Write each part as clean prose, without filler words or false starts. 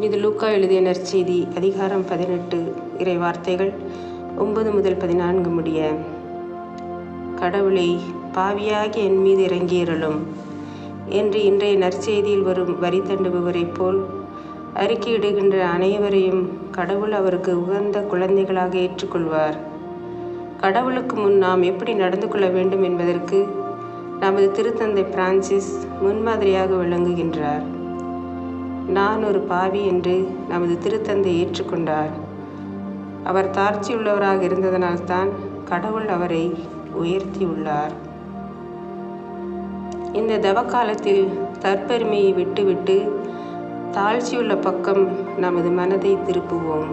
இது லூக்கா எழுதிய நற்செய்தி அதிகாரம் 18 இறை வார்த்தைகள் 9 முதல் 14 முடிய. கடவுளை பாவியாகி என் மீது இறங்கியிருளும் என்று இன்றைய நற்செய்தியில் வரும் வரி தண்டுபவரைப் போல் அறிக்கையிடுகின்ற அனைவரையும் கடவுள் அவருக்கு உகந்த குழந்தைகளாக ஏற்றுக்கொள்வார். கடவுளுக்கு முன் நாம் எப்படி நடந்து கொள்ள வேண்டும் என்பதற்கு நமது திருத்தந்தை பிரான்சிஸ் முன்மாதிரியாக விளங்குகின்றார். நான் ஒரு பாவி என்று நமது திருத்தந்தை ஏற்றுக்கொண்டார். அவர் தாழ்ச்சியுள்ளவராக இருந்ததனால்தான் கடவுள் அவரை உயர்த்தியுள்ளார். இந்த தவக்காலத்தில் தற்பெருமையை விட்டுவிட்டு தாழ்ச்சியுள்ள பக்கம் நமது மனதை திருப்புவோம்.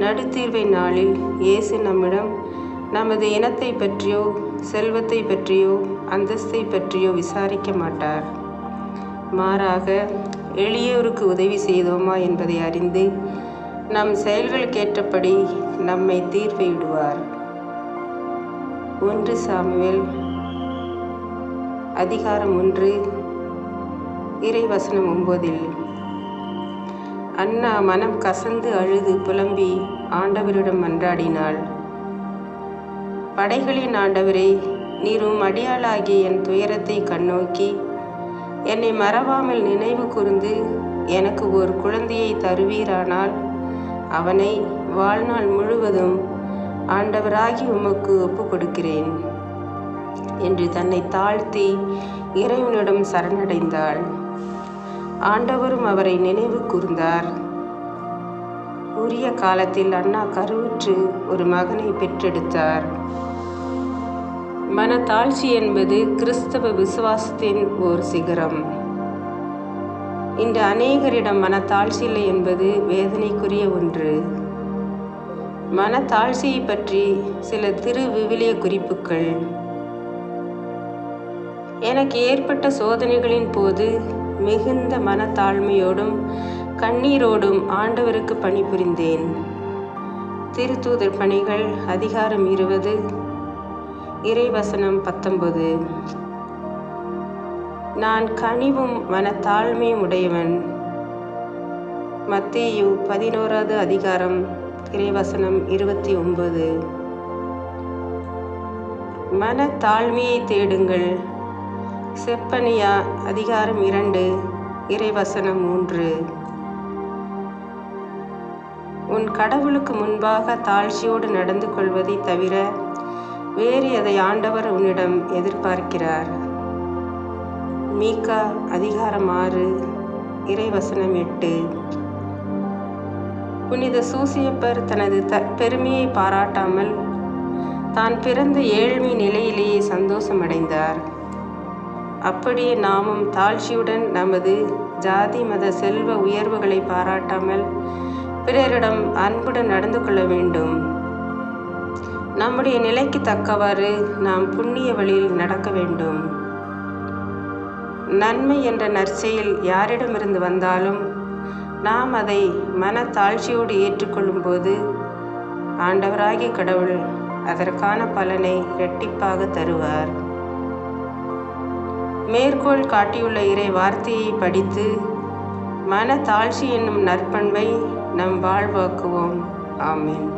நடுத்தீர்வை நாளில் இயேசு நம்மிடம் நமது இனத்தை பற்றியோ செல்வத்தை பற்றியோ அந்தஸ்தை பற்றியோ விசாரிக்க மாட்டார். மாறாக எளியோருக்கு உதவி செய்தோமா என்பதை அறிந்து நம் செயல்களுக்கேற்றபடி நம்மை தீர்வையிடுவார். 1 சாமுவேல் அதிகாரம் 1 இறை வசனம் 9. அன்னா மனம் கசந்து அழுது புலம்பி ஆண்டவரிடம் மன்றாடினாள். படைகளின் ஆண்டவரே, நீர் உம் அடியாளாகிய என் துயரத்தை கண்ணோக்கி என்னை மறவாமல் நினைவு கூர்ந்து எனக்கு ஒரு குழந்தையை தருவீரானால் அவனை வாழ்நாள் முழுவதும் ஆண்டவராகி உமக்கு ஒப்பு கொடுக்கிறேன் என்று தன்னை தாழ்த்தி இறைவனிடம் சரணடைந்தாள். ஆண்டவரும் அவரை நினைவு கூர்ந்தார். உரிய காலத்தில் அன்னா கருவுற்று ஒரு மகனை பெற்றெடுத்தார். மனத்தாழ்ச்சி என்பது கிறிஸ்தவ விசுவாசத்தின் ஓர் சிகரம். இன்று அநேகரிடம் மனத்தாழ்ச்சி இல்லை என்பது வேதனைக்குரிய ஒன்று. மனத்தாழ்ச்சியை பற்றி சில விவிலிய குறிப்புகள். எனக்கு ஏற்பட்ட சோதனைகளின் போது மிகுந்த மனத்தாழ்மையோடும் கண்ணீரோடும் ஆண்டவருக்கு பணிபுரிந்தேன். திருத்தூதர் பணிகள் அதிகாரம் 20 இறைவசனம் 19. நான் கனிவும் மனத்தாழ்மையும் உடையவன். மத்தேயு 11 அதிகாரம் இறைவசனம் 29. மனத்தாழ்மையை தேடுங்கள். செப்பனியா அதிகாரம் 2 இறைவசனம் 3. உன் கடவுளுக்கு முன்பாக தாழ்ச்சியோடு நடந்து கொள்வதை தவிர வேறு எதை ஆண்டவர் உன்னிடம் எதிர்பார்க்கிறார்? மீகா அதிகாரம் 6 இறைவசனம் 8. புனித சூசியப்பர் தனது பெருமையை பாராட்டாமல் தான் பிறந்த ஏழ்மை நிலையிலேயே சந்தோஷமடைந்தார். அப்படியே நாமும் தாழ்ச்சியுடன் நமது ஜாதி மத செல்வ உயர்வுகளை பாராட்டாமல் பிறரிடம் அன்புடன் நடந்து கொள்ள வேண்டும். நம்முடைய நிலைக்கு தக்கவாறு நாம் புண்ணிய வழியில் நடக்க வேண்டும். நன்மை என்ற நற்செயல் யாரிடமிருந்து வந்தாலும் நாம் அதை மனத்தாழ்ச்சியோடு ஏற்றுக்கொள்ளும் போது ஆண்டவராகிய கடவுள் அதற்கான பலனை இரட்டிப்பாக தருவார். மேற்கோள் காட்டியுள்ள இறை வார்த்தையை படித்து மனத்தாழ்ச்சி என்னும் நற்பண்பை நம் வாழ்வாக்குவோம். ஆமீன்.